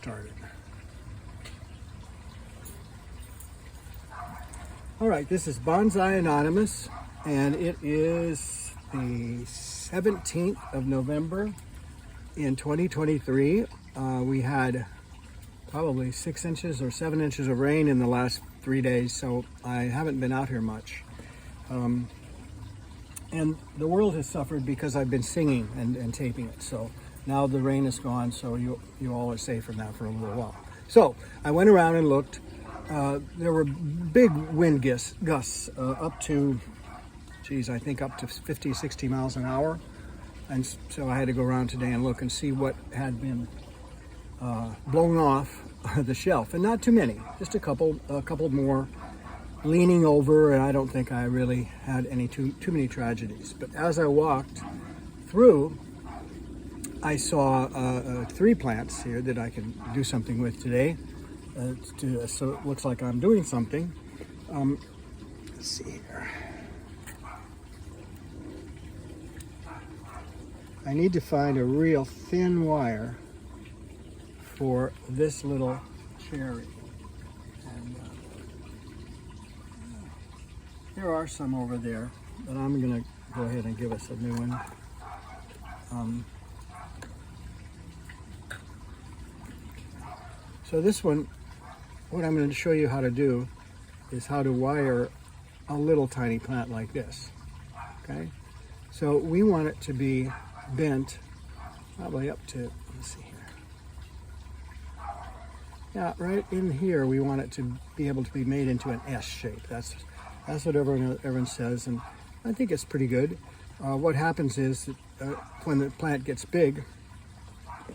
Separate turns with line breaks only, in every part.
Started. All right, this is Bonsai Anonymous, and it is the 17th of November in 2023. We had probably 6 inches or 7 inches of rain in the last 3 days, so I haven't been out here much. And the world has suffered because I've been singing and taping it. So now the rain is gone, so you all are safer now for a little while. So I went around and looked. There were big wind gusts up to, I think up to 50, 60 miles an hour. And so I had to go around today and look and see what had been blown off the shelf. And not too many, just a couple more leaning over, and I don't think I really had any too many tragedies. But as I walked through, I saw 3 plants here that I can do something with today. So it looks like I'm doing something. Let's see here. I need to find a real thin wire for this little cherry. And there are some over there, but I'm going to go ahead and give us a new one. So this one, what I'm going to show you how to do is how to wire a little tiny plant like this. Okay, so we want it to be bent probably up to, let's see here. Yeah, right in here we want it to be able to be made into an S shape. That's what everyone says, and I think it's pretty good. What happens is that when the plant gets big,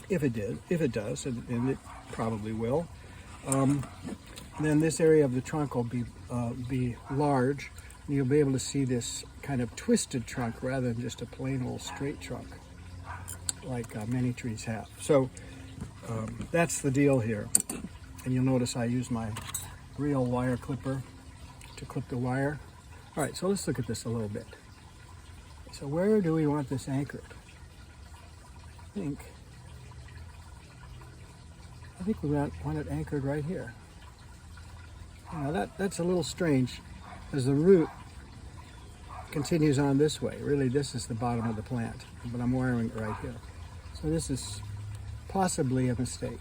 if it does, and it probably will, then this area of the trunk will be large, and you'll be able to see this kind of twisted trunk rather than just a plain old straight trunk like many trees have. So that's the deal here. And you'll notice I use my real wire clipper to clip the wire. All right, so let's look at this a little bit. So where do we want this anchored? I think we want it anchored right here. Now that's a little strange, because the root continues on this way. Really, this is the bottom of the plant, but I'm wiring it right here. So this is possibly a mistake.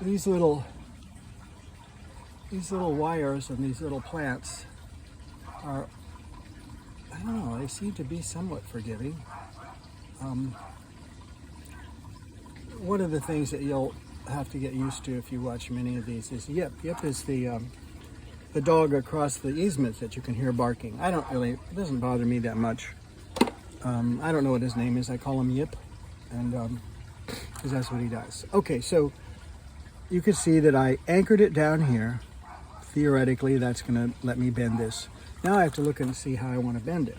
These little wires and these little plants are, I don't know, they seem to be somewhat forgiving. One of the things that you'll have to get used to if you watch many of these is Yip. Yip is the dog across the easement that you can hear barking. It doesn't bother me that much. I don't know what his name is. I call him Yip, and because that's what he does. Okay, so you can see that I anchored it down here. Theoretically, that's going to let me bend this. Now I have to look and see how I want to bend it.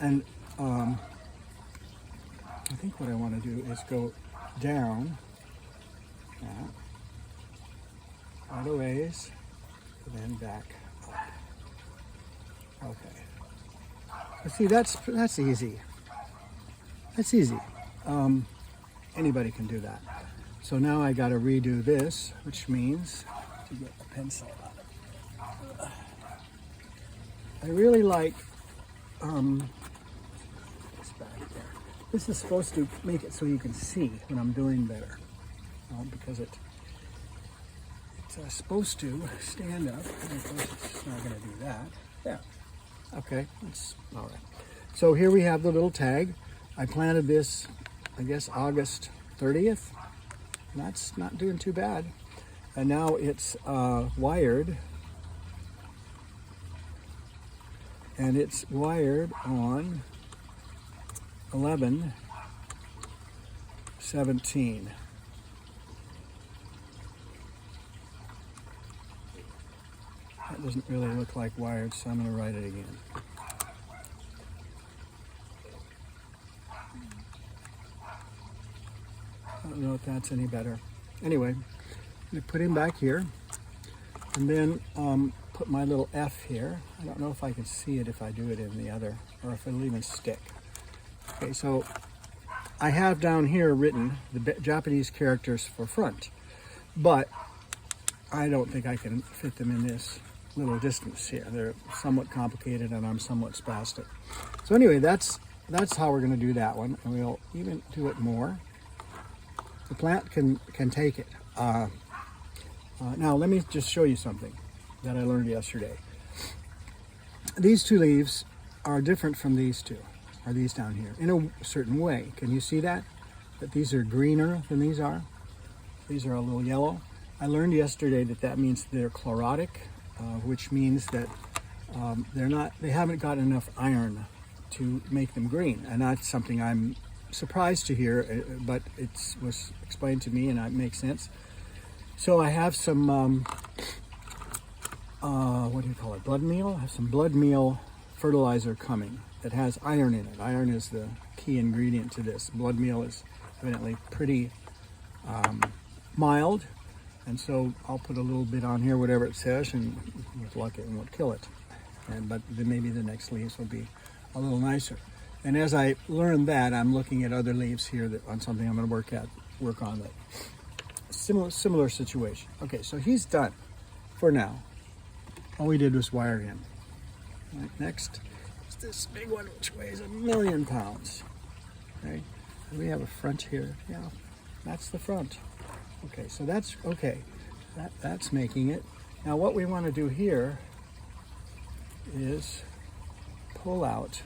And I think what I want to do is go down, quite a ways, and then back up. Okay. But see, that's easy. That's easy. Anybody can do that. So now I got to redo this, which means to get the pencil out. I really like this back there. This is supposed to make it so you can see when I'm doing better, because it's supposed to stand up, and of course it's not going to do that. Yeah. Okay, that's all right. So here we have the little tag. I planted this, I guess, August 30th. That's not doing too bad. And now it's wired. And it's wired on 11/17. That doesn't really look like wired, so I'm going to write it again. I don't know if that's any better. Anyway, we put him back here, and then put my little F here. I don't know if I can see it if I do it in the other, or if it'll even stick. Okay, so I have down here written the Japanese characters for front, but I don't think I can fit them in this little distance here. They're somewhat complicated and I'm somewhat spastic. So anyway, that's how we're going to do that one, and we'll even do it more. The plant can take it. Now let me just show you something that I learned yesterday. These two leaves are different from these two, or these down here, in a certain way. Can you see that? That these are greener than these are? These are a little yellow. I learned yesterday that that means they're chlorotic, which means that they haven't got enough iron to make them green. And that's something I'm surprised to hear, but it was explained to me and it makes sense. So I have some, what do you call it, blood meal? I have some blood meal fertilizer coming that has iron in it. Iron is the key ingredient to this. Blood meal is evidently pretty mild, and so I'll put a little bit on here, whatever it says, and with luck it won't kill it. But then maybe the next leaves will be a little nicer. And as I learn that, I'm looking at other leaves here on something I'm going to work on that. Similar situation. Okay, so he's done for now. All we did was wire him. Right, next is this big one, which weighs 1,000,000 pounds. Okay, and we have a front here. Yeah, that's the front. Okay, so that's okay. That's making it. Now what we want to do here is pull out,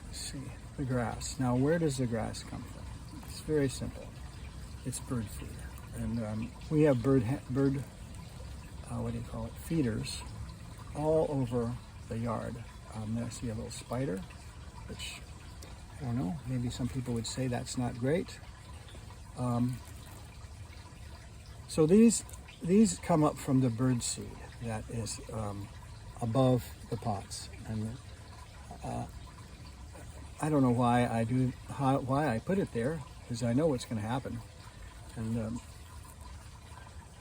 let's see, the grass. Now where does the grass come from? It's very simple. It's bird food, and we have bird what do you call it, feeders all over the yard. There I see a little spider, which I don't know, maybe some people would say that's not great. So these come up from the bird seed that is above the pots, and I don't know why I put it there, because I know what's going to happen. And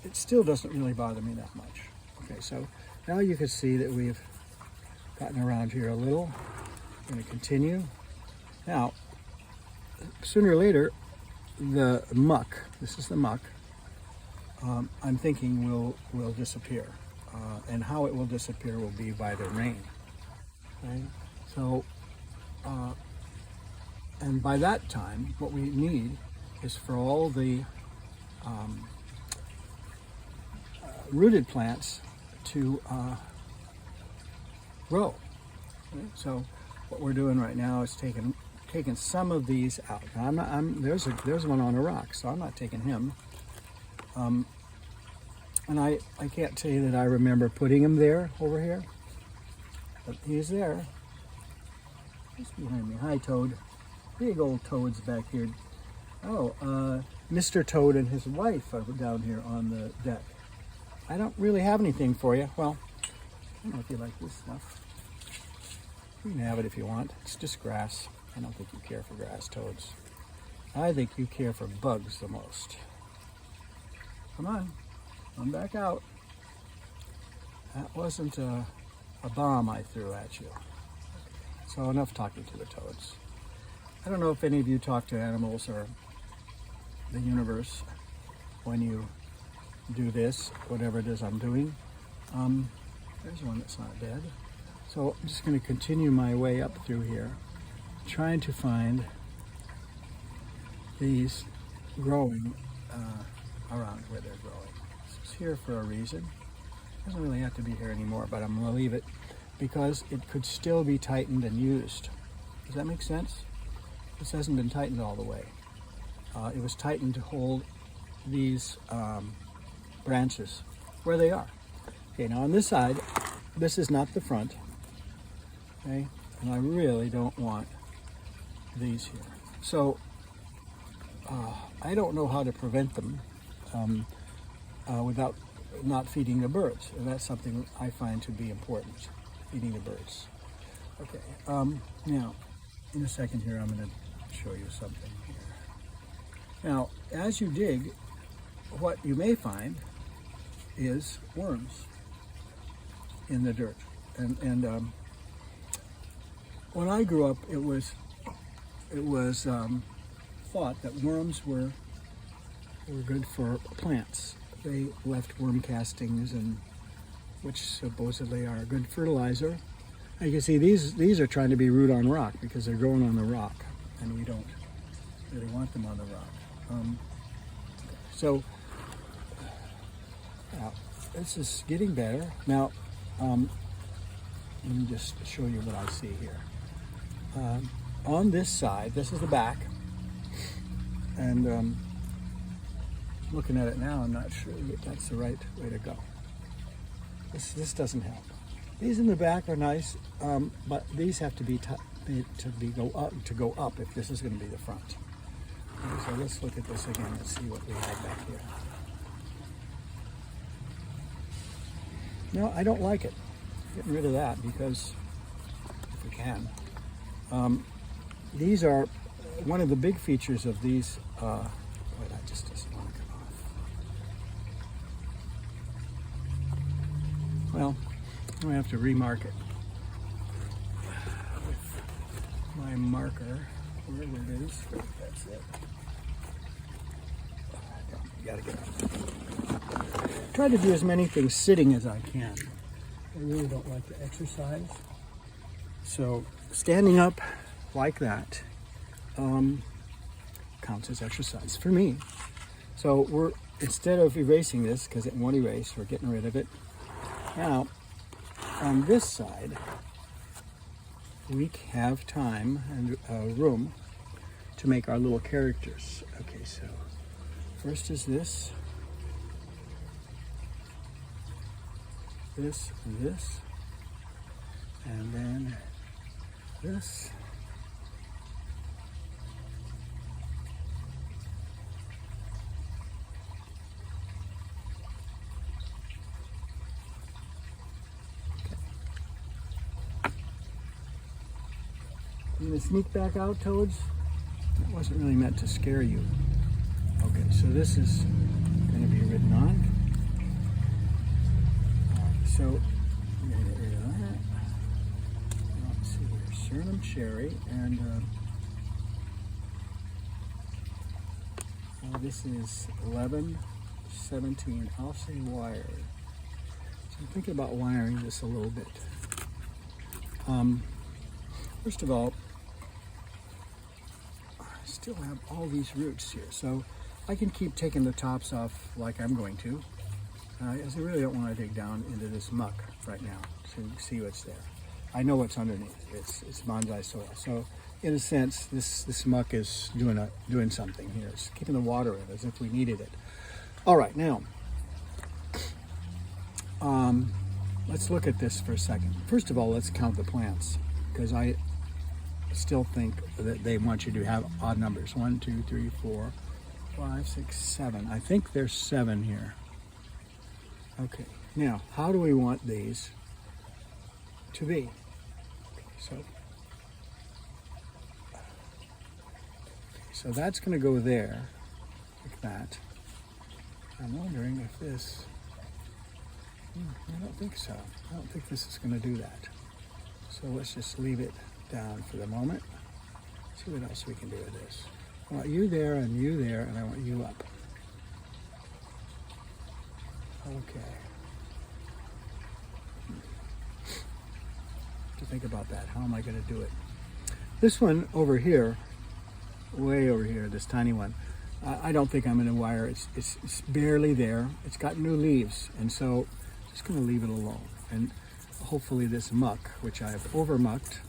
it still doesn't really bother me that much. Okay, so now you can see that we've gotten around here a little. I'm going to continue. Now, sooner or later, the muck, this is the muck, I'm thinking will disappear. And how it will disappear will be by the rain. Okay? So, and by that time, what we need is for all the rooted plants to grow. Okay? So what we're doing right now is taking some of these out. Now there's one on a rock, so I'm not taking him. And I can't tell you that I remember putting him there over here, but he's there. He's behind me. Hi, Toad. Big old toads back here. Oh, Mr. Toad and his wife are down here on the deck. I don't really have anything for you. Well, I don't know if you like this stuff. You can have it if you want. It's just grass. I don't think you care for grass, Toads. I think you care for bugs the most. Come on, come back out. That wasn't a bomb I threw at you. So enough talking to the toads. I don't know if any of you talk to animals or the universe when you do this, whatever it is I'm doing. There's one that's not dead. So I'm just going to continue my way up through here, trying to find these growing around where they're growing. It's here for a reason. It doesn't really have to be here anymore, but I'm going to leave it because it could still be tightened and used. Does that make sense? This hasn't been tightened all the way. It was tightened to hold these branches where they are. Okay, now on this side, this is not the front. Okay, and I really don't want these here. So I don't know how to prevent them without not feeding the birds, and that's something I find to be important, feeding the birds. Okay, now in a second here I'm going to show you something here. Now, as you dig, what you may find is worms. in the dirt. And when I grew up, it was thought that worms were good for plants. They left worm castings, and which supposedly are good fertilizer. And you can see these are trying to be root on rock because they're growing on the rock, and we don't really want them on the rock. So this is getting better. Now, let me just show you what I see here. On this side, this is the back, and looking at it now, I'm not sure that that's the right way to go. This doesn't help. These in the back are nice, but these have to be go up if this is going to be the front. Okay, so let's look at this again and see what we have back here. No, I don't like it. Getting rid of that because if we can. These are one of the big features of these. Boy, that just doesn't want to come off. Well, I have to remark it with my marker, wherever it is. That's it. You gotta get up. Try to do as many things sitting as I can. I really don't like to exercise. So standing up like that counts as exercise for me. So instead of erasing this, because it won't erase, we're getting rid of it. Now, on this side, we have time and room to make our little characters. Okay, so first is this, and then this. I'm going to sneak back out, Toads. That wasn't really meant to scare you. Okay, so this is going to be written on. So I'm going to get rid of that. Let's see here, Surinam cherry, and this is 11/17. I'll say wire. So I'm thinking about wiring this a little bit. First of all, I still have all these roots here, so I can keep taking the tops off like I'm going to. As I really don't want to dig down into this muck right now to see what's there. I know what's underneath. It's bonsai soil. So in a sense, this muck is doing something here. It's keeping the water in as if we needed it. All right, now let's look at this for a second. First of all, let's count the plants, because I still think that they want you to have odd numbers. 1, 2, 3, 4, 5, 6, 7. I think there's 7 here. Okay, now how do we want these to be? So that's going to go there, like that. I'm wondering if this, I don't think so. I don't think this is going to do that. So let's just leave it down for the moment. See what else we can do with this. I want you there, and I want you up. Okay. To think about that. How am I going to do it? This one over here, way over here, this tiny one, I don't think I'm going to wire. It's barely there. It's got new leaves, and so I'm just going to leave it alone. And hopefully this muck, which I've over mucked,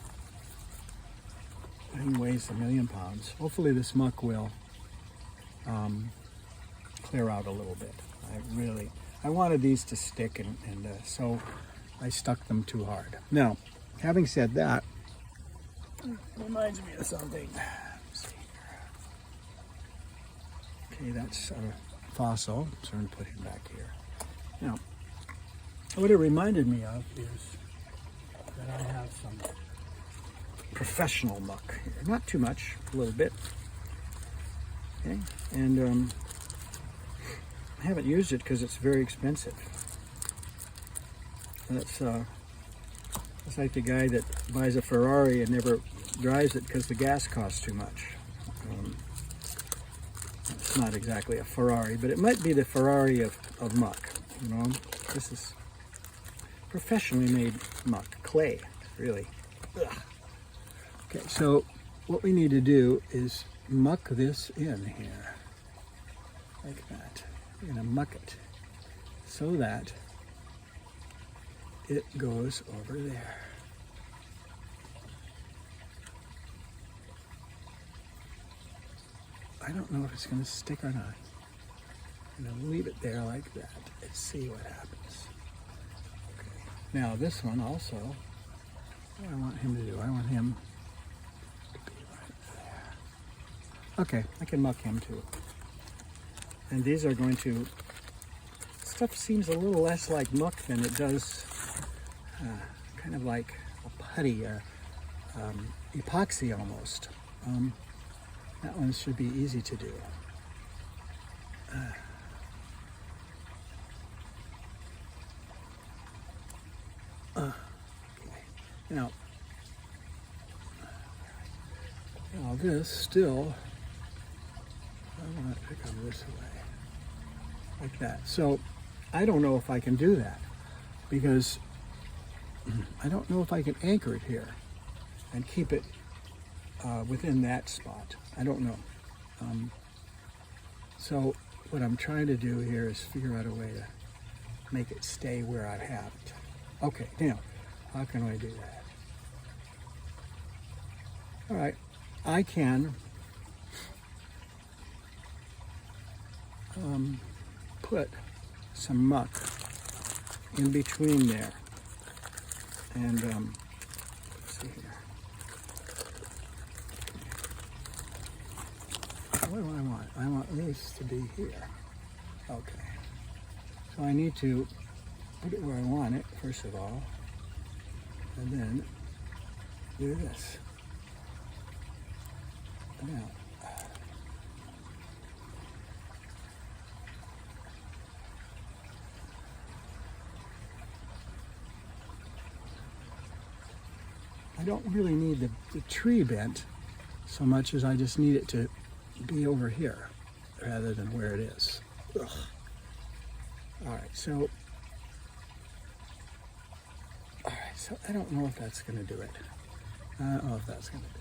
it weighs 1,000,000 pounds. Hopefully this muck will clear out a little bit. I wanted these to stick, and so I stuck them too hard. Now, having said that, it reminds me of something. Let's see here. Okay, that's a fossil, so I'm going to put him back here. Now, what it reminded me of is that I have some professional muck here. Not too much, a little bit. Okay, and I haven't used it because it's very expensive. That's it's like the guy that buys a Ferrari and never drives it because the gas costs too much. It's not exactly a Ferrari, but it might be the Ferrari of muck. You know, this is professionally made muck, clay, really. Ugh. Okay, so what we need to do is muck this in here, like that. We're gonna muck it so that it goes over there. I don't know if it's gonna stick or not. I'm gonna leave it there like that and see what happens. Okay. Now this one also, what do I want him to do? I want him to be right there. Okay, I can muck him too. And these are going to, stuff seems a little less like muck than it does, kind of like a putty or epoxy almost. That one should be easy to do. Okay. Now this still, I want it to come this way, like that. So I don't know if I can do that because I don't know if I can anchor it here and keep it within that spot. I don't know. So what I'm trying to do here is figure out a way to make it stay where I have it. Okay, now, how can I do that? All right, I can put some muck in between there. And let's see here. What do I want? I want this to be here. Okay. So I need to put it where I want it, first of all, and then do this. Now, I don't really need the tree bent so much as I just need it to be over here rather than where it is. Ugh. All right, so I don't know if that's going to do it. I don't know if that's going to do it.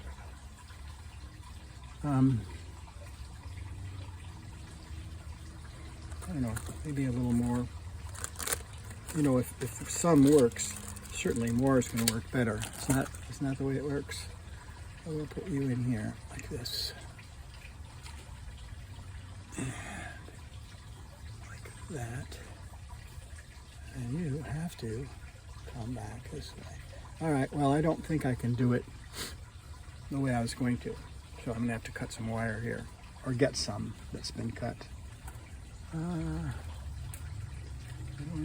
I don't know, maybe a little more. You know, if some works, certainly more is going to work better. It's not the way it works. I will put you in here like this. And like that. And you have to come back this way. All right, well, I don't think I can do it the way I was going to. So I'm going to have to cut some wire here, or get some that's been cut. I don't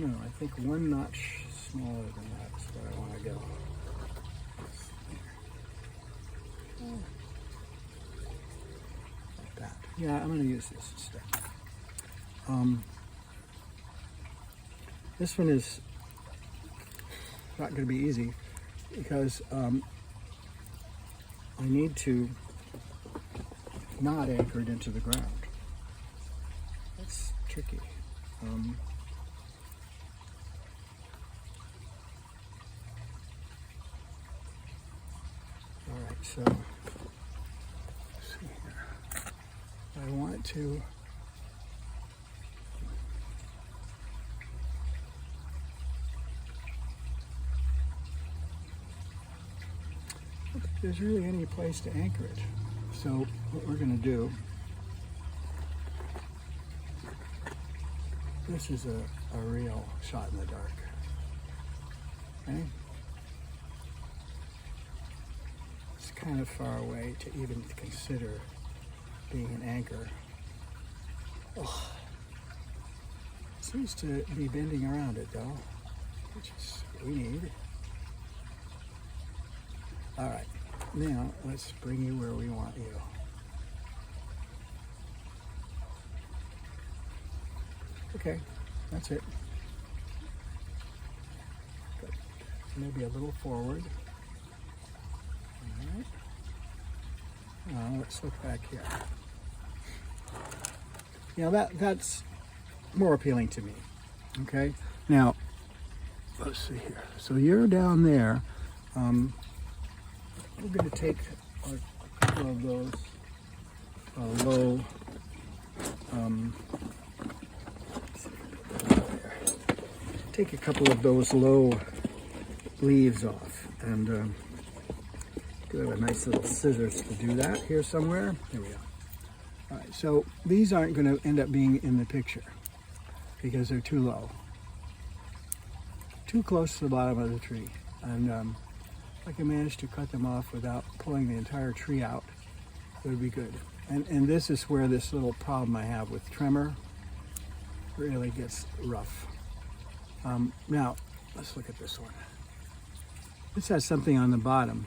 know, I think one notch smaller than that is what I want to go. Like that. Yeah, I'm going to use this instead. This one is not going to be easy because I need to not anchor it into the ground. That's tricky. All right, so let's see here. I want to I don't think there's really any place to anchor it. So what we're going to do, this is a real shot in the dark. Okay? It's kind of far away to even consider being an anchor. Oh, it seems to be bending around it though, which is what we need. All right, now let's bring you where we want you. Okay, that's it. maybe a little forward. All right. Now let's look back here. You know, that's more appealing to me. Okay. Now, let's see here. So you're down there. We're going to take a couple of those low. Take a couple of those low leaves off, and do have a nice little scissors to do that here somewhere. There we go. All right, so these aren't going to end up being in the picture because they're too low, too close to the bottom of the tree, and if I can manage to cut them off without pulling the entire tree out, it would be good. And this is where this little problem I have with tremor really gets rough. Now, let's look at this one. This has something on the bottom.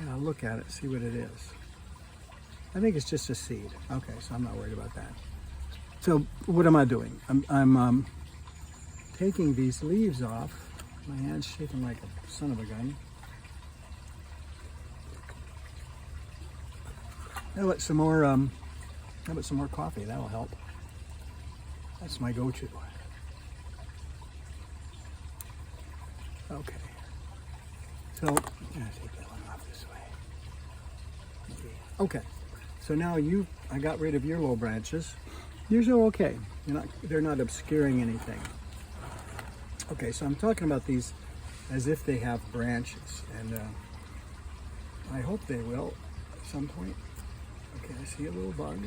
I'll look at it, see what it is. I think it's just a seed. Okay, so I'm not worried about that. So what am I doing? I'm taking these leaves off. My hand's shaking like a son of a gun. How about some more coffee? That'll help. That's my go-to. Okay. So I'm gonna take that one off this way. Okay. So now I got rid of your low branches. Yours are okay. They're not obscuring anything. Okay, so I'm talking about these as if they have branches, and I hope they will at some point. Okay, I see a little bug.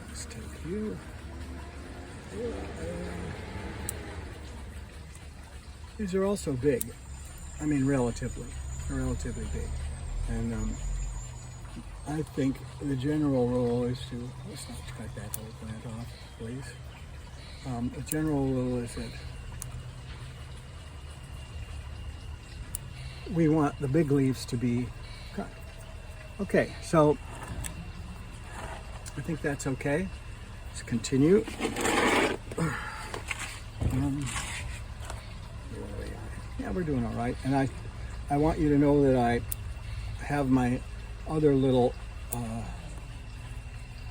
Let's take you. These are also big. I mean, relatively big. And I think the general rule is to, let's not cut that whole plant off, please. The general rule is that we want the big leaves to be cut. Okay, so I think that's okay. Let's continue. Yeah, we're doing all right. And I want you to know that I have my other little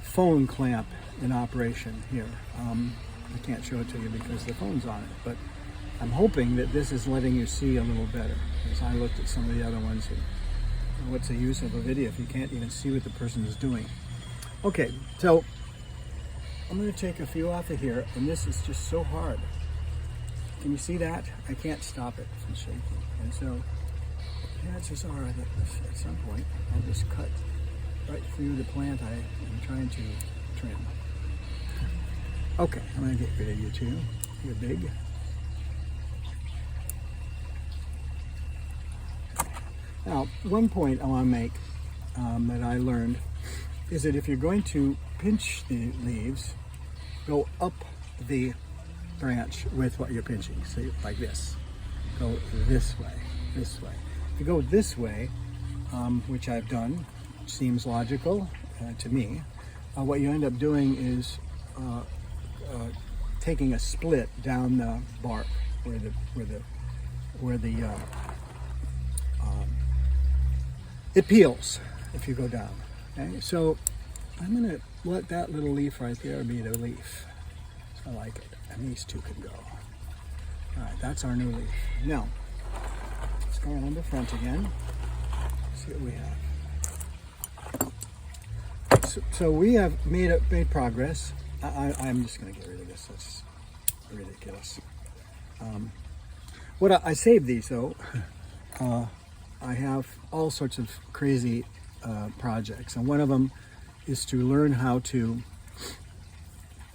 phone clamp in operation here. I can't show it to you because the phone's on it, but I'm hoping that this is letting you see a little better. As I looked at some of the other ones, and what's the use of a video if you can't even see what the person is doing? Okay, so I'm going to take a few off of here, and this is just so hard. Can you see that? I can't stop it from shaking. And so chances are that at some point I'll just cut right through the plant I am trying to trim. Okay, I'm going to get rid of you too. You're big. Now, one point I want to make that I learned is that if you're going to pinch the leaves, go up the branch with what you're pinching. So like this. Go this way, this way. If you go this way, which I've done, seems logical to me, what you end up doing is taking a split down the bark where it peels if you go down. Okay, so I'm going to let that little leaf right there be the leaf. I like it, and these two can go. All right, that's our new leaf. Now, let's go around the front again. See what we have. So we have made progress. I'm just going to get rid of this. That's ridiculous. I saved these though. I have all sorts of crazy projects, and one of them is to learn how to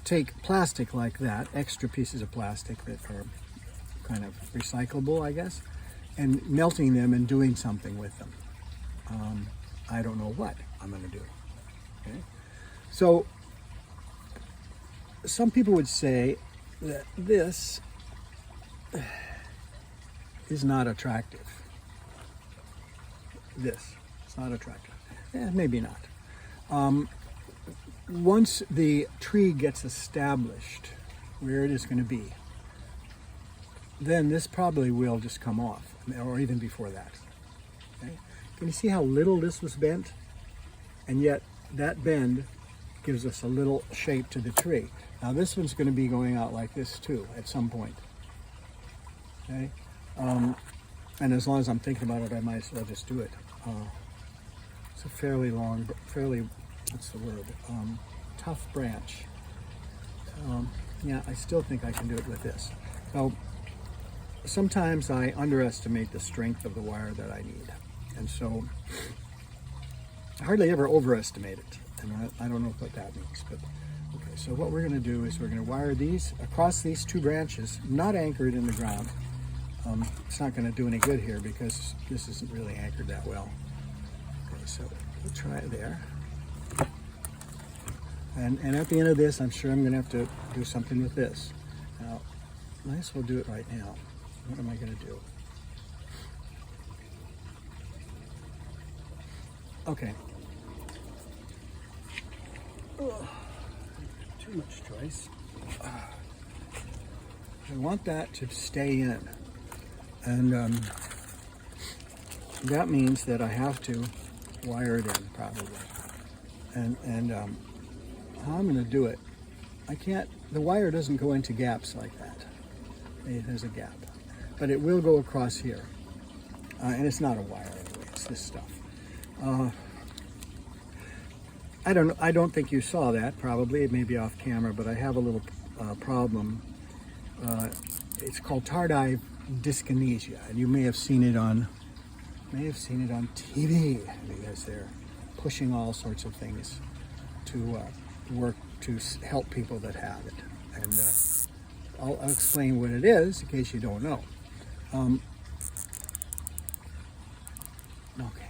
take plastic like that, extra pieces of plastic that are kind of recyclable, I guess, and melting them and doing something with them. I don't know what I'm going to do. Okay? So some people would say that this is not attractive. It's not attractive. Maybe not. once the tree gets established where it is going to be, then this probably will just come off, or even before that. Okay? Can you see how little this was bent? And yet that bend gives us a little shape to the tree. Now this one's going to be going out like this too at some point. Okay? And as long as I'm thinking about it, I might as well just do it. It's a fairly long, what's the word? Tough branch. Yeah, I still think I can do it with this. So sometimes I underestimate the strength of the wire that I need. And so I hardly ever overestimate it. And I don't know what that means, but okay. So what we're going to do is we're going to wire these across these two branches, not anchored in the ground. It's not going to do any good here because this isn't really anchored that well. Okay, so we'll try it there. And at the end of this, I'm sure I'm going to have to do something with this. Now, might as well do it right now. What am I going to do? Okay. Oh, too much choice. I want that to stay in. And that means that I have to wire it in, probably. And how I'm going to do it, I can't, the wire doesn't go into gaps like that. It has a gap. But it will go across here. And it's not a wire anyway, it's this stuff. I don't think you saw that, probably. It may be off camera, but I have a little problem. It's called tardive dyskinesia, and you may have seen it on TV because they're pushing all sorts of things to work to help people that have it. And I'll explain what it is in case you don't know. Okay,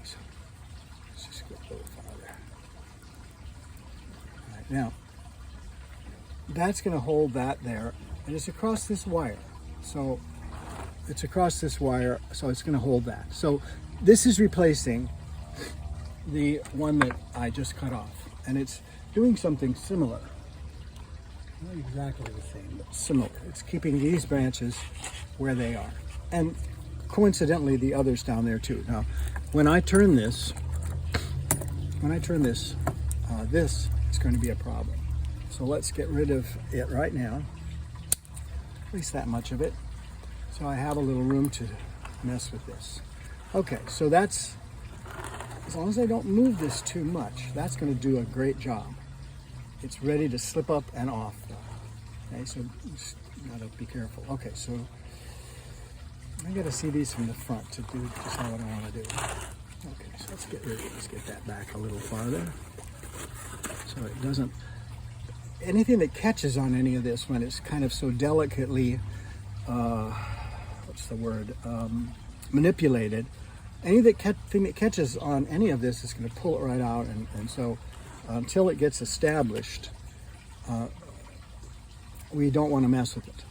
so let's just go a little farther. All right, now that's going to hold that there, and it's across this wire. So it's across this wire, so it's going to hold that. So this is replacing the one that I just cut off, and it's doing something similar. Not exactly the same, but similar. It's keeping these branches where they are, and coincidentally the others down there too. Now when I turn this, this is going to be a problem. So let's get rid of it right now, at least that much of it, so I have a little room to mess with this. Okay, so that's, as long as I don't move this too much, that's going to do a great job. It's ready to slip up and off. Okay, so just gotta be careful. Okay, so I gotta see these from the front to do just what I want to do. Okay, so let's get that back a little farther, so it doesn't, anything that catches on any of this when it's kind of so delicately, what's the word, manipulated, anything that catches on any of this is going to pull it right out, and so until it gets established, we don't want to mess with it.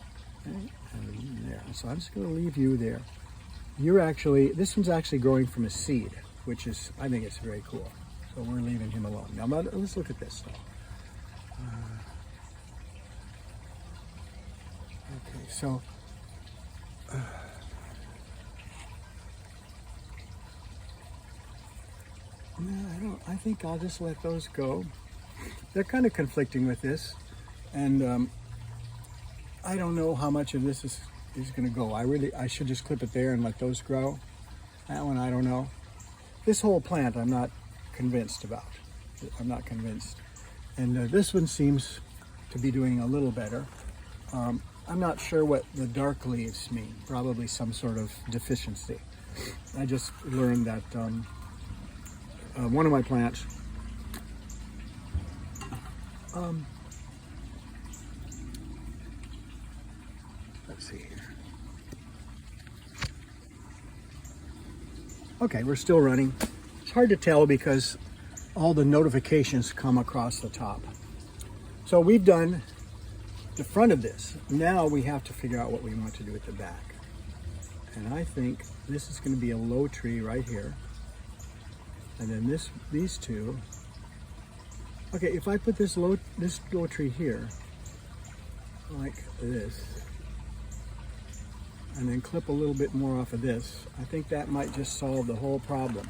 Okay? And there. So I'm just going to leave you there. This one's actually growing from a seed, which is, I think it's very cool. So we're leaving him alone. Now let's look at this though. Okay, so I think I'll just let those go. They're kind of conflicting with this, and I don't know how much of this is going to go. I should just clip it there and let those grow. That one, I don't know. This whole plant, I'm not convinced about. I'm not convinced. And this one seems to be doing a little better. I'm not sure what the dark leaves mean. Probably some sort of deficiency. I just learned that one of my plants, let's see here. Okay, we're still running. It's hard to tell because all the notifications come across the top. So we've done the front of this. Now we have to figure out what we want to do at the back. And I think this is going to be a low tree right here. And then these two Okay, if I put this low tree here, like this, and then clip a little bit more off of this, I think that might just solve the whole problem.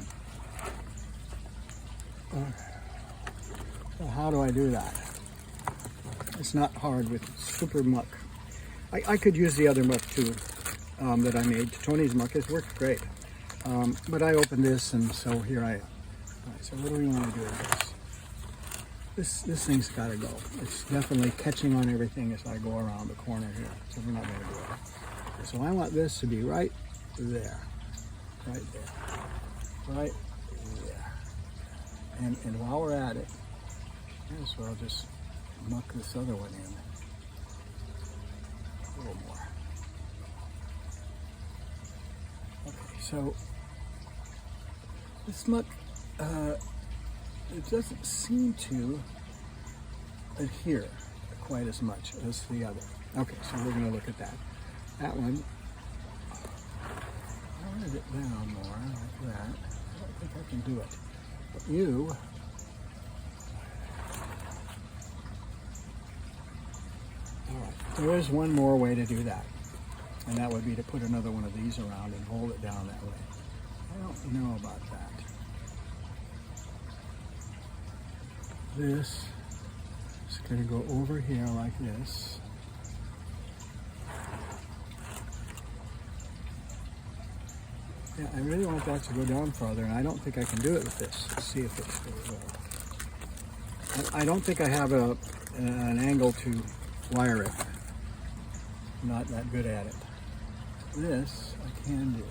So how do I do that? It's not hard with super muck. I could use the other muck too that I made. Tony's muck has worked great. But I opened this, and so here I am. All right, so what do we want to do with this? This thing's got to go. It's definitely catching on everything as I go around the corner here, so we're not going to do it. So I want this to be right there, right there, right there. And while we're at it, as well, just muck this other one in a little more. Okay, so this muck, it doesn't seem to adhere quite as much as the other. Okay, so we're going to look at that. That one, I wanted it down more like that. I don't think I can do it. But you, all right, there is one more way to do that. And that would be to put another one of these around and hold it down that way. I don't know about that. This is going to go over here like this. Yeah, I really want that to go down farther, and I don't think I can do it with this. Let's see if it's really well. I don't think I have an angle to wire it. I'm not that good at it. This I can do.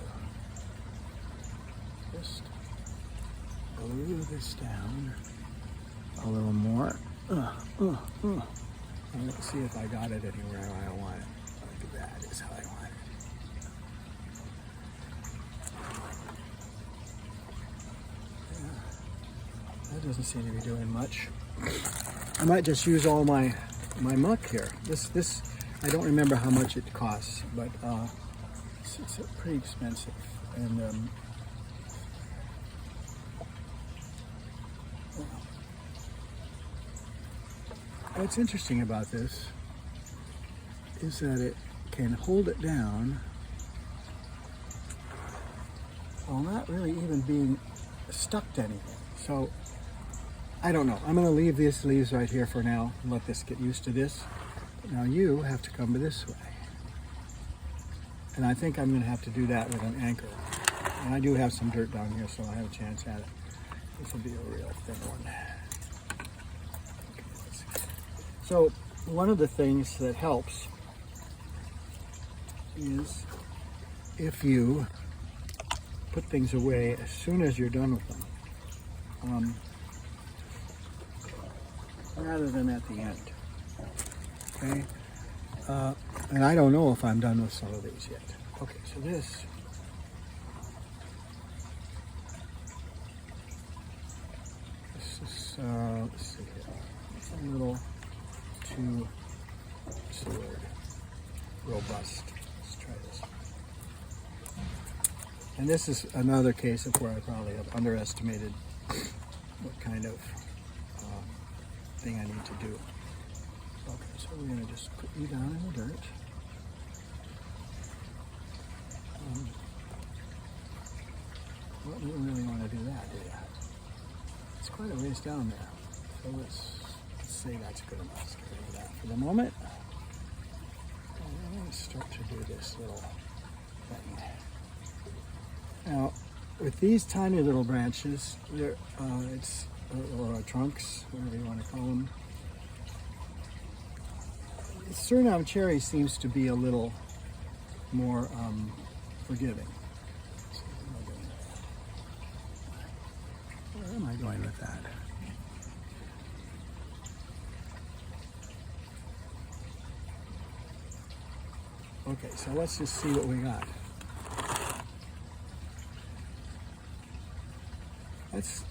Just glue this down a little more. And let's see if I got it anywhere I want it. Like that is how I want it. Yeah. That doesn't seem to be doing much. I might just use all my muck here. This I don't remember how much it costs, but it's pretty expensive. And what's interesting about this is that it can hold it down while not really even being stuck to anything. So I don't know. I'm going to leave these leaves right here for now and let this get used to this. But now you have to come this way. And I think I'm going to have to do that with an anchor. And I do have some dirt down here, so I have a chance at it. This will be a real thin one. So one of the things that helps is if you put things away as soon as you're done with them, rather than at the end. Okay, and I don't know if I'm done with some of these yet. Okay, so this. This is let's see here. It's a little too robust. Let's try this. And this is another case of where I probably have underestimated what kind of thing I need to do. Okay, so we're going to just put you down in the dirt. Well, you don't really want to do that, do you? It's quite a ways down there. So let's say that's good enough. Let's get rid of that for the moment. And then let's start to do this little thing. Now, with these tiny little branches, they're, or trunks, whatever you want to call them, Surinam cherry seems to be a little more forgiving. Where am I going with that? Okay, so let's just see what we got.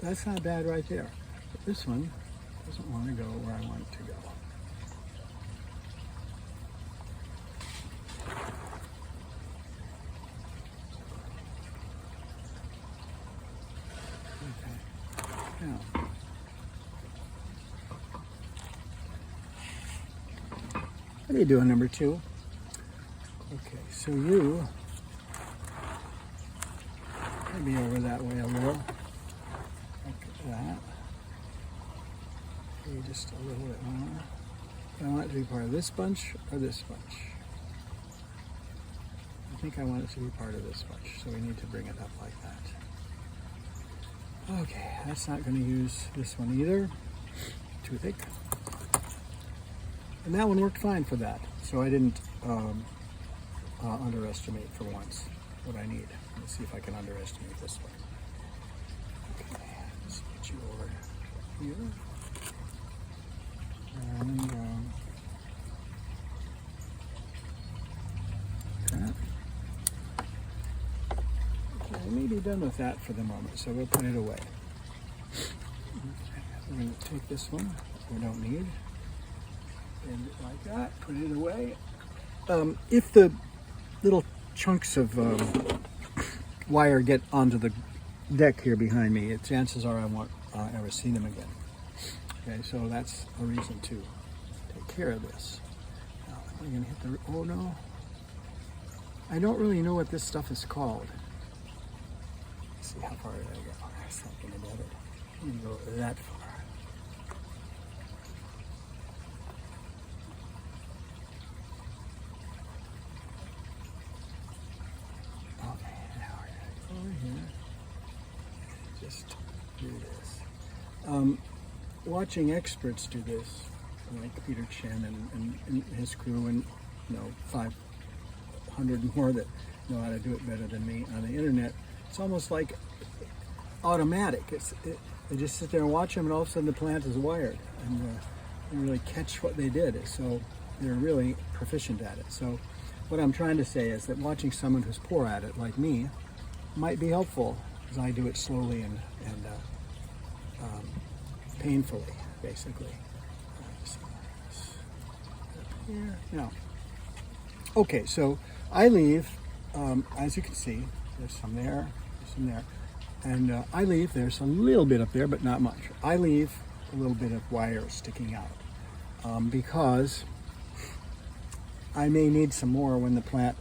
That's not bad right there. But this one doesn't want to go where I want it to go. Okay. Now, What are you doing, number 2? Okay, so you maybe over that way a little. Look at that. Maybe just a little bit more. I want it to be part of this bunch or this bunch. I think I want it to be part of this bunch, so we need to bring it up like that. Okay, that's not going to use this one either. Too thick. And that one worked fine for that, so I didn't underestimate for once what I need. Let's see if I can underestimate this one. Okay, let's get you over here. And okay, I may be done with that for the moment, so we'll put it away. We're going to take this one we don't need. Bend it like that, put it away. If the little chunks of wire get onto the deck here behind me, chances are I won't ever see them again. Okay, so that's a reason to take care of this. Now, I'm going to hit the, oh no. I don't really know what this stuff is called. Let's see how far did I go. That's not going to get it. You can go that far. Just do this. Watching experts do this, like Peter Chen and his crew, and 500 more that know how to do it better than me on the internet, it's almost like automatic. They just sit there and watch them, and all of a sudden the plant is wired, and they really catch what they did. So they're really proficient at it. So what I'm trying to say is that watching someone who's poor at it, like me, might be helpful, because I do it slowly and painfully, basically. Now, okay, so I leave, as you can see, there's some there, there's some there, and I leave, there's a little bit up there, but not much. I leave a little bit of wire sticking out, because I may need some more when the plant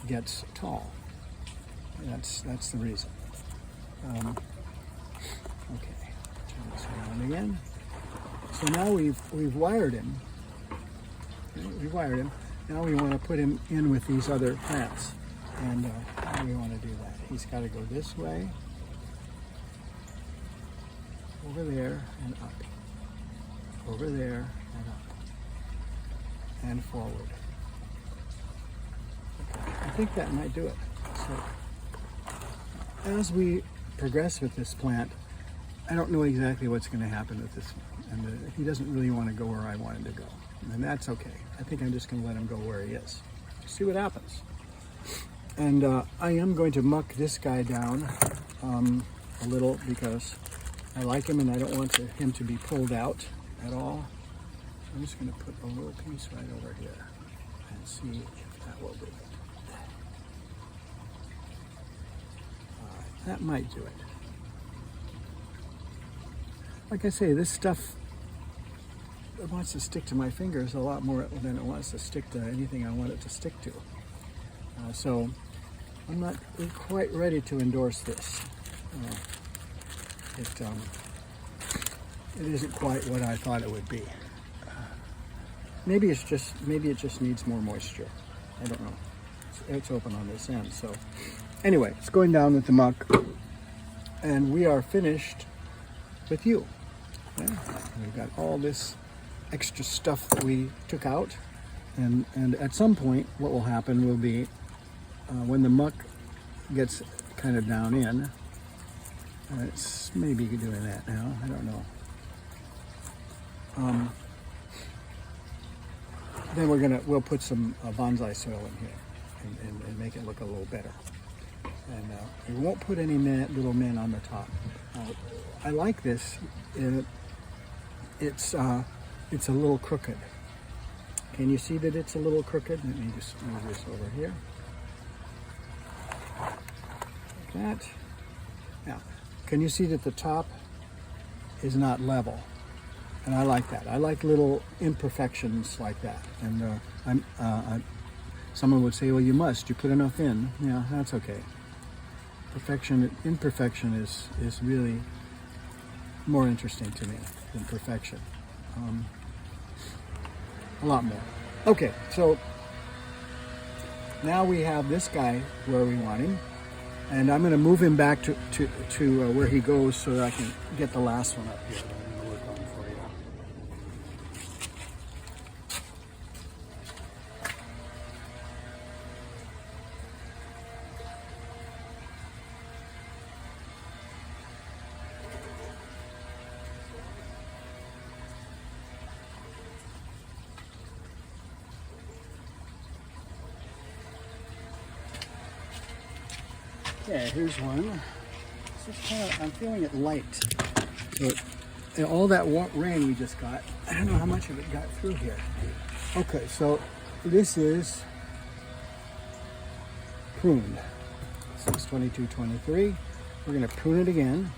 gets tall. That's the reason. Okay, turn this around again. So now we've wired him. Okay, we've wired him. Now we want to put him in with these other plants, and how do we want to do that? He's got to go this way, over there and up, over there and up, and forward. Okay, I think that might do it. So, as we progress with this plant, I don't know exactly what's going to happen with this one. And he doesn't really want to go where I want him to go. And that's okay. I think I'm just going to let him go where he is. See what happens. And I am going to muck this guy down a little, because I like him and I don't want him to be pulled out at all. So I'm just going to put a little piece right over here and see if that will do it. That might do it. Like I say, this stuff, it wants to stick to my fingers a lot more than it wants to stick to anything I want it to stick to. So I'm not quite ready to endorse this. It isn't quite what I thought it would be. Maybe it just needs more moisture. I don't know. It's open on this end, so. Anyway, it's going down with the muck, and we are finished with you. Okay? We've got all this extra stuff that we took out, and at some point what will happen will be when the muck gets kind of down in, it's maybe doing that now, I don't know. Then we'll put some bonsai soil in here and make it look a little better. And we won't put any little men on the top. I like this. It's a little crooked. Can you see that it's a little crooked? Let me just move this over here. Like that. Now, can you see that the top is not level? And I like that. I like little imperfections like that. And someone would say, well, you put enough in. Yeah, that's okay. Imperfection is really more interesting to me than perfection. A lot more. Okay, so now we have this guy where we want him. And I'm going to move him back to where he goes so that I can get the last one up here that I'm going to work on for you. Okay, here's one. I'm feeling it light. So all that rain we just got, I don't know how much of it got through here. Okay, so this is pruned. 6/22/23. We're going to prune it again.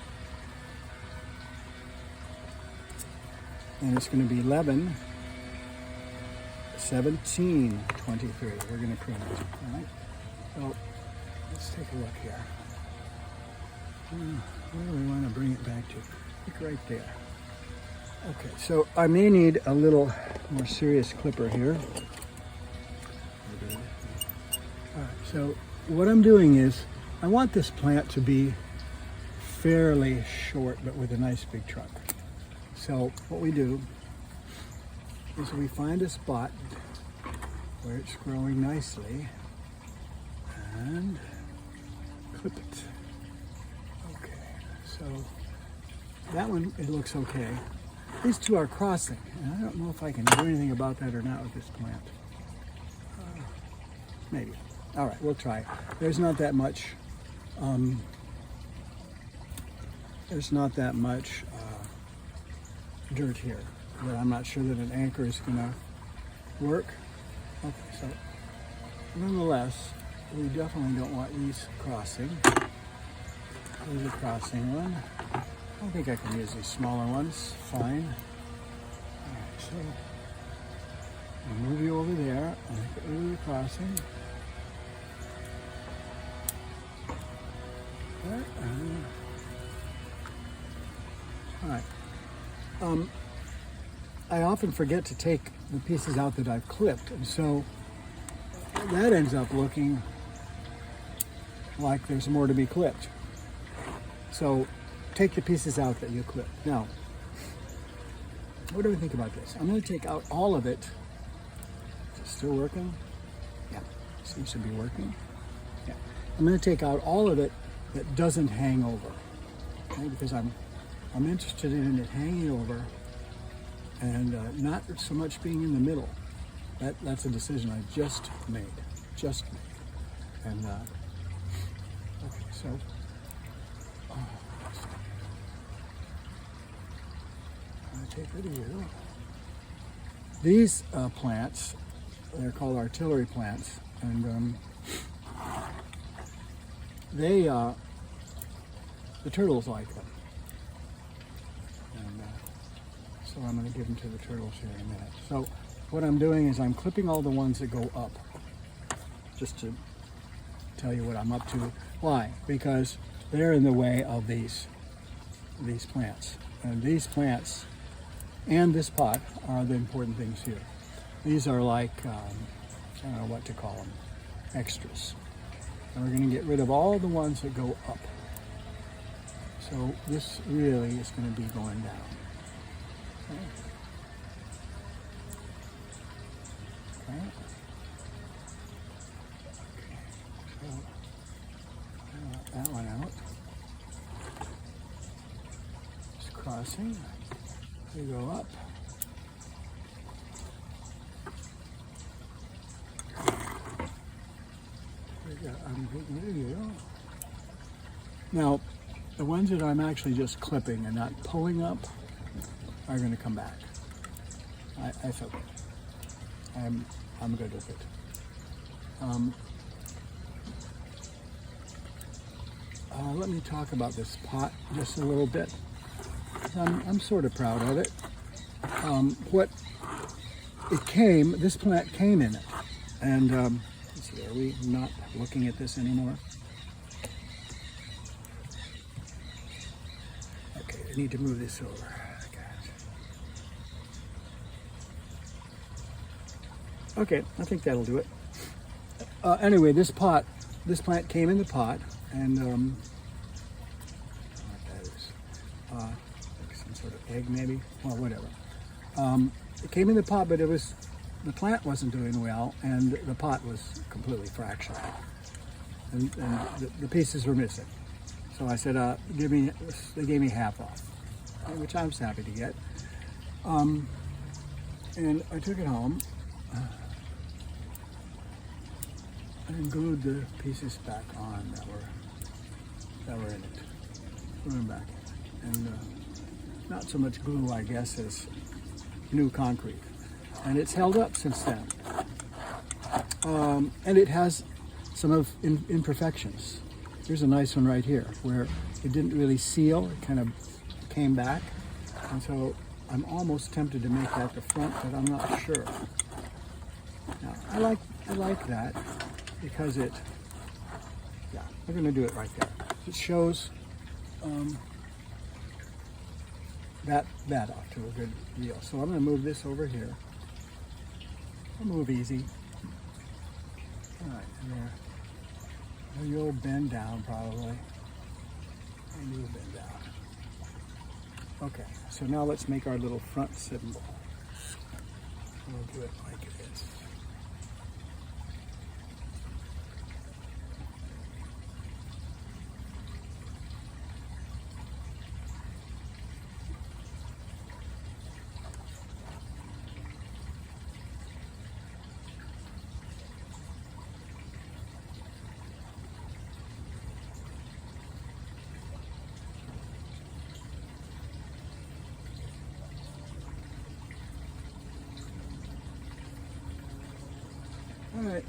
And it's going to be 11/17/23. We're going to prune it. All right. So let's take a look here. Where do we want to bring it back to? I think right there. Okay, so I may need a little more serious clipper here. All right, so what I'm doing is I want this plant to be fairly short, but with a nice big trunk. So what we do is we find a spot where it's growing nicely and clip it. Okay, so that one, it looks okay. These two are crossing, and I don't know if I can do anything about that or not with this plant. Maybe. All right, we'll try. There's not that much. Dirt here, but I'm not sure that an anchor is going to work. Okay, so nonetheless, we definitely don't want these crossing. There's a crossing one. I don't think I can use these smaller ones. Fine. All right, so I'll move you over there and get rid of the crossing. All right. I often forget to take the pieces out that I've clipped, and so that ends up looking like there's more to be clipped. So take the pieces out that you clipped. Now, what do we think about this? I'm going to take out all of it. Is it still working? Yeah, seems to be working. Yeah, I'm going to take out all of it that doesn't hang over, okay? Because I'm interested in it hanging over and not so much being in the middle. That's a decision I just made. And okay, so I'll take rid of you. These plants, they're called artillery plants, and the turtles like them. And so I'm going to give them to the turtles here in a minute. So what I'm doing is I'm clipping all the ones that go up, just to tell you what I'm up to. Why? Because they're in the way of these plants. And these plants and this pot are the important things here. These are like, I don't know what to call them, extras. And we're going to get rid of all the ones that go up. So this really is going to be going down. Okay. Okay. So I want that one out. Just crossing. We go up. I'm getting rid of you. Now, the ones that I'm actually just clipping and not pulling up are going to come back. I feel good. I'm good with it. Let me talk about this pot just a little bit. I'm sort of proud of it. what this plant came in it. And let's see, are we not looking at this anymore? Okay, I need to move this over. Okay, I think that'll do it. Anyway, this plant came in the pot, and what that is, like some sort of egg maybe, or whatever. It came in the pot, but the plant wasn't doing well, and the pot was completely fractured, and the pieces were missing. So I said, they gave me half off, which I was happy to get. And I took it home. And glued the pieces back on that were in it. Glue them back in. And not so much glue, I guess, as new concrete. And it's held up since then. And it has some imperfections. Here's a nice one right here, where it didn't really seal. It kind of came back. And so I'm almost tempted to make that the front, but I'm not sure. Now, I like that. Because we're going to do it right there. It shows that off to a good deal. So I'm going to move this over here. I'll move easy. All right, and there. And you'll bend down probably. And you'll bend down. Okay, so now let's make our little front symbol. We'll do it like it is. All right,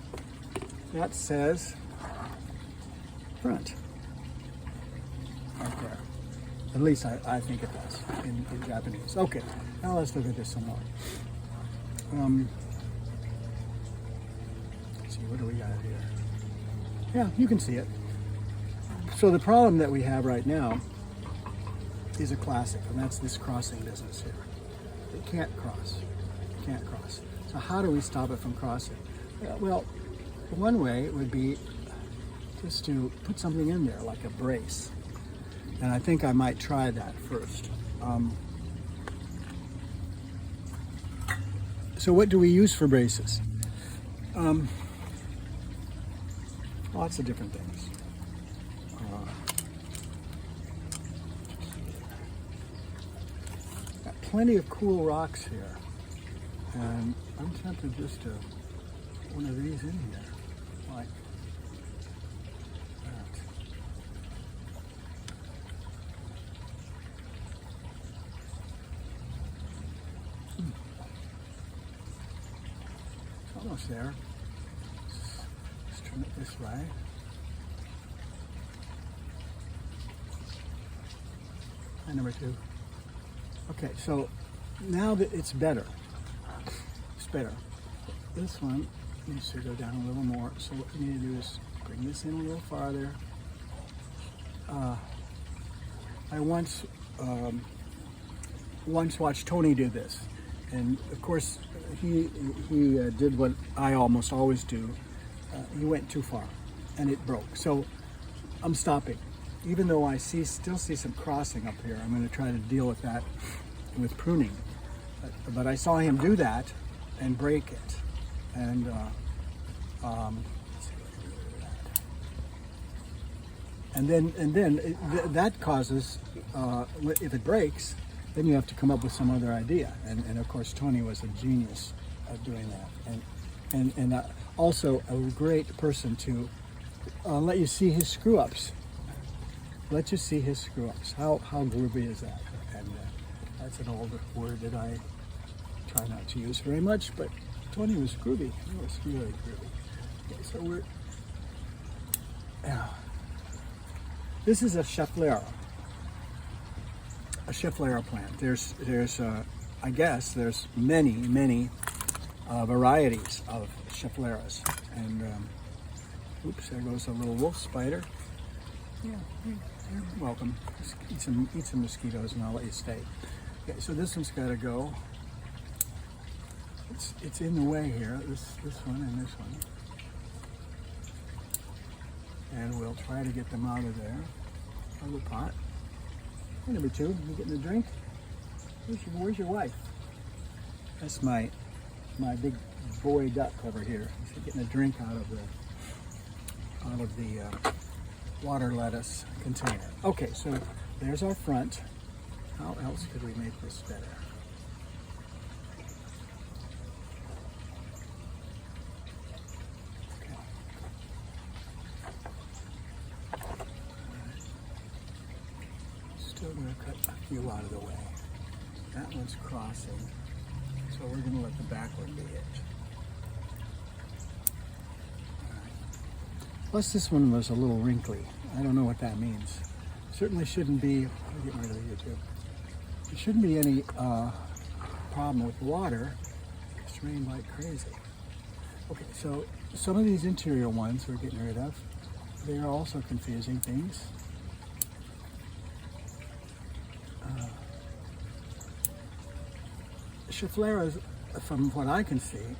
that says front right there. At least I think it does in Japanese. Okay, now let's look at this some more. Let's see, what do we got here? Yeah, you can see it. So the problem that we have right now is a classic, and that's this crossing business here. It can't cross. It can't cross. So how do we stop it from crossing? Well, one way would be just to put something in there, like a brace. And I think I might try that first. So what do we use for braces? Lots of different things. Got plenty of cool rocks here. And I'm tempted just to one of these in here, like that. It's almost there. Let's turn it this way. And number two. Okay, so now that it's better. It's better. This one needs to go down a little more. So what we need to do is bring this in a little farther. I once watched Tony do this, and of course he did what I almost always do. He went too far, and it broke. So I'm stopping, even though I still see some crossing up here. I'm going to try to deal with that with pruning, but I saw him do that and break it. And then that causes, if it breaks, then you have to come up with some other idea. And of course, Tony was a genius at doing that, and also a great person to let you see his screw-ups. Let you see his screw-ups. How groovy is that? And that's an old word that I try not to use very much, but Tony was groovy. He was really groovy. Okay, so we're... This is a Schefflera. A Schefflera plant. There's I guess there's many varieties of Scheffleras. And oops, there goes a little wolf spider. Yeah, you're welcome. Just eat some mosquitoes and I'll let you stay. Okay, so this one's got to go. It's in the way here, this one and this one. And we'll try to get them out of there, out of the pot. Hey, number two, you getting a drink? Where's your wife? That's my big boy duck over here. He's getting a drink out of the water lettuce container. Okay, so there's our front. How else could we make this better? Okay. Still going to cut a few out of the way. That one's crossing, so we're going to let the back one be it. Plus this one was a little wrinkly. I don't know what that means. Certainly shouldn't be, I'm getting rid of you too. There shouldn't be any problem with water. It's rained like crazy. Okay, so some of these interior ones we're getting rid of. They are also confusing things. Scheffleras, from what I can see,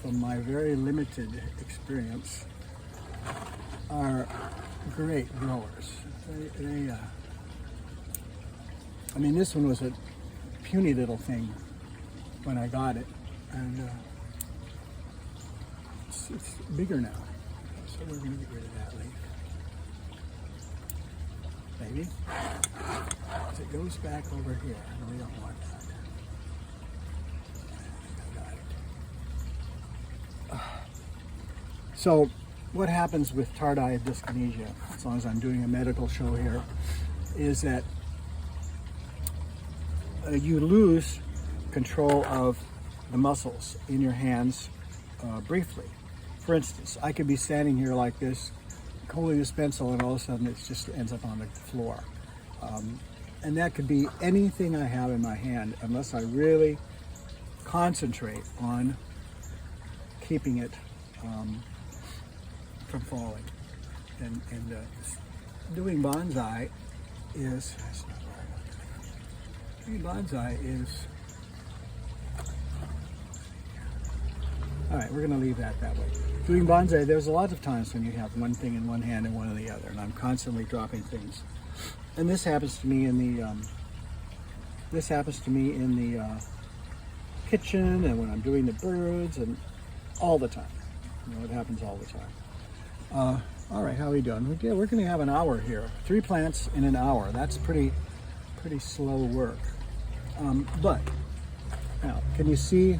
from my very limited experience, are great growers. I mean, this one was a puny little thing when I got it, and it's bigger now. So we're going to get rid of that leaf. Maybe. As it goes back over here, and we don't want that. So what happens with tardive dyskinesia, as long as I'm doing a medical show here, is that you lose control of the muscles in your hands briefly. For instance, I could be standing here like this, holding this pencil, and all of a sudden it just ends up on the floor. And that could be anything I have in my hand, unless I really concentrate on keeping it from falling. And doing bonsai is all right, we're going to leave that way. Doing bonsai, there's a lot of times when you have one thing in one hand and one in the other, and I'm constantly dropping things. And this happens to me in the kitchen, and when I'm doing the birds, and all the time. You know, it happens all the time. All right, how are we doing? We're going to have an hour here. 3 plants in an hour. That's pretty slow work. But now, can you see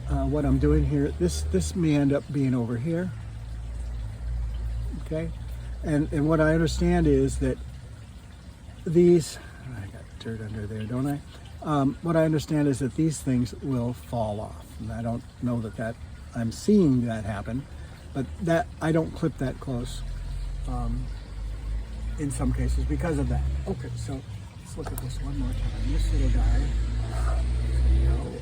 what I'm doing here? This may end up being over here. Okay, and what I understand is that these, I got dirt under there, don't I? What I understand is that these things will fall off, and I don't know that I'm seeing that happen, but that I don't clip that close in some cases because of that. Okay, so let's look at this one more time. This little guy. No.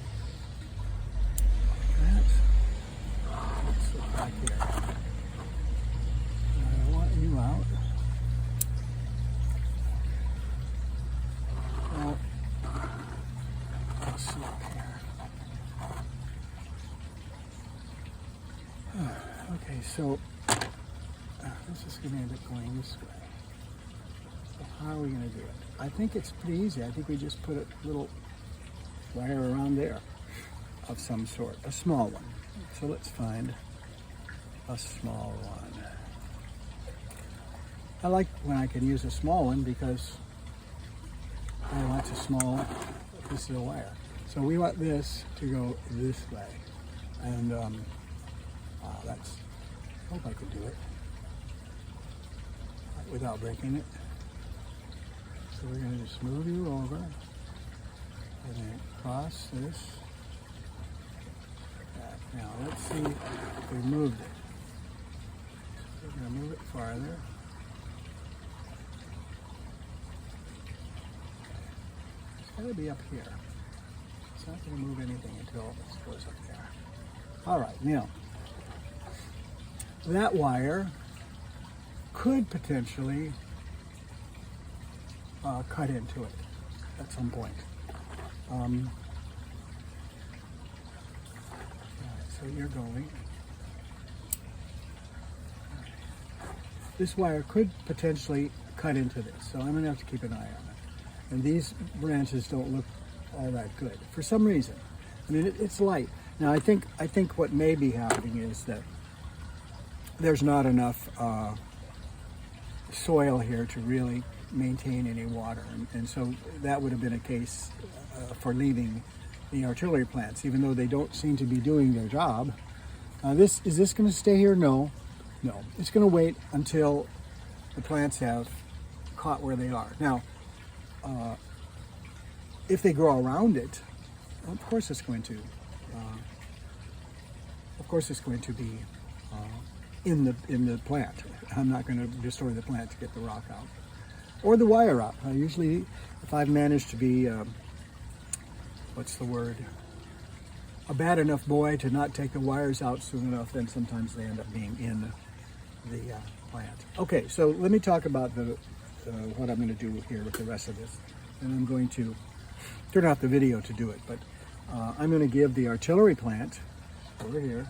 Let's look back here. I want you out. Well, let's see up here. Okay, so this is going to end up going this way. So how are we going to do it? I think it's pretty easy. I think we just put a little wire around there of some sort, a small one. So let's find a small one. I like when I can use a small one because I want a small piece of wire. So we want this to go this way. And I hope I could do it without breaking it. So we're going to just move you over and then cross this. Now let's see if we moved it. So we're going to move it farther. It's gotta be up here. It's not gonna move anything until it goes up there. All right, now, that wire could potentially cut into it at some point. All right, so you're going. This wire could potentially cut into this, so I'm going to have to keep an eye on it. And these branches don't look all that good for some reason. I mean, it's light. Now, I think what may be happening is that there's not enough soil here to really maintain any water, and so that would have been a case for leaving the artillery plants, even though they don't seem to be doing their job. Is this going to stay here? No. It's going to wait until the plants have caught where they are. Now, if they grow around it, of course it's going to. Be in the plant. I'm not going to destroy the plant to get the rock out or the wire out. Usually, if I've managed to be, what's the word? A bad enough boy to not take the wires out soon enough, then sometimes they end up being in the plant. Okay, so let me talk about what I'm going to do here with the rest of this, and I'm going to turn off the video to do it. But I'm going to give the artillery plant over here.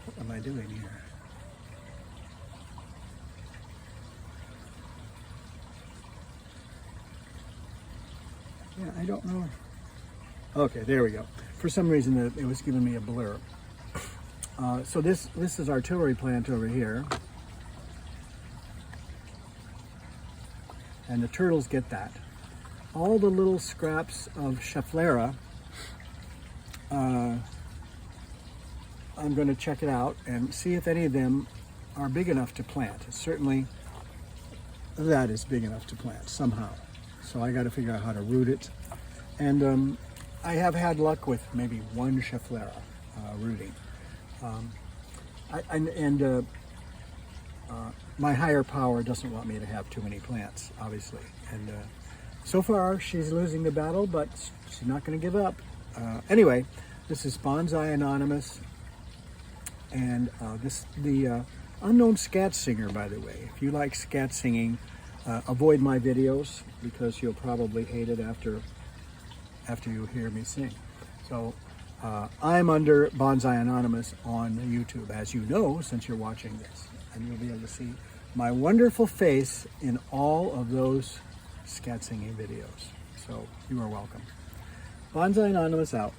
What am I doing here? Yeah, I don't know. Okay, there we go. For some reason, it was giving me a blur. So this is artillery plant over here. And the turtles get that. All the little scraps of Schefflera, I'm going to check it out and see if any of them are big enough to plant. Certainly, that is big enough to plant somehow. So I got to figure out how to root it. And I have had luck with maybe one Schefflera rooting. My higher power doesn't want me to have too many plants, obviously. And so far, she's losing the battle, but she's not going to give up. Anyway, this is Bonsai Anonymous. And the unknown scat singer, by the way. If you like scat singing, avoid my videos because you'll probably hate it after you hear me sing. So I'm under Bonsai Anonymous on YouTube, as you know, since you're watching this. And you'll be able to see my wonderful face in all of those scat singing videos. So you are welcome. Bonsai Anonymous out.